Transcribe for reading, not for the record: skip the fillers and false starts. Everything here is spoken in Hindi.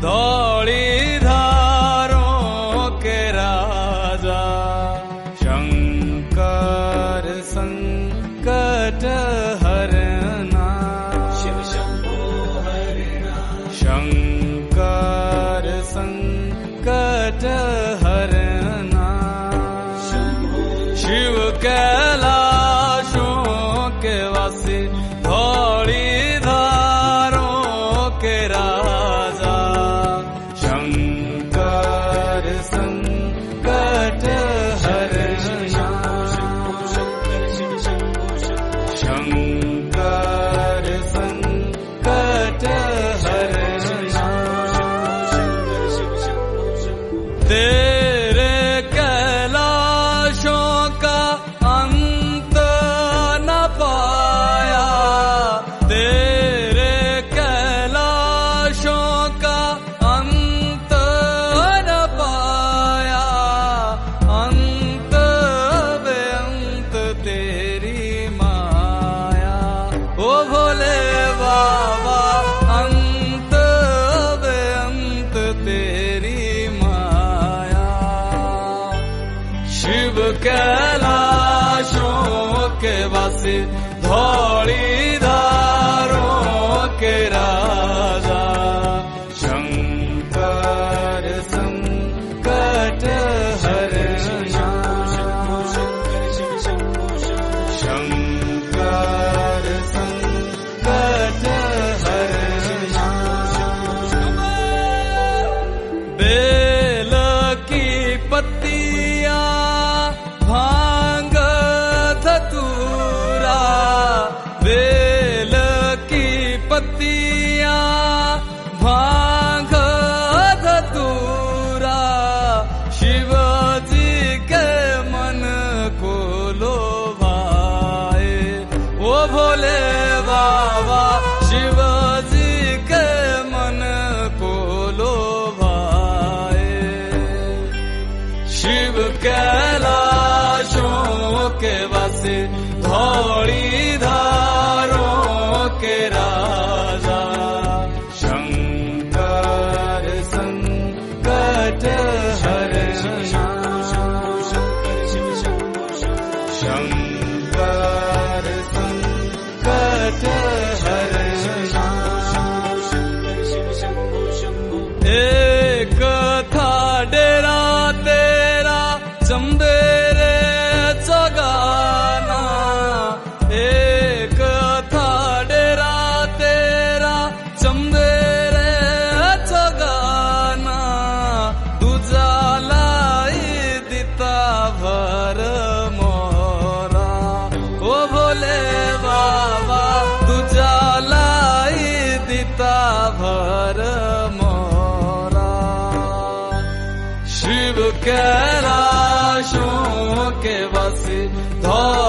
धौली धारों के राजा शंकर संकट हरना शिव शंभो हरना शंकर संकट हरना शिव कैलाशों के वासी धौली धारों के राजा शंकर संकट हरना शंकर संकट हरना तेरे कैलाशों का अंत न पाया तेरे कैलाशों का अंत न पाया अंत बेअंत तेरी माया ओ भोले बाबा अंत बेअंत तेरी माया शिव कैलाशों के वासी धौली धारों के राजा शंकर संकट हरना शंकर संकट हरना बेल की पत्तियां भांग धतूरा बेल की पत्तियां भांग धतूरा शिवजी के मन को लोभाए ओ भोले बाबा शिवजी के मन को लोभाए शिव कैलाशों के वासी धौली धारों के राजा शंकर संकट हरना शंकर संकट हरना एक था डेरा तेरा चंबेरे चगाना एक था डेरा तेरा चंबेरे चगाना दूजा लाई दिता भर मोरा ओ भोले बाबा दूजा लाई दिता भर मोरा शिव कैलाशों के वासी धौली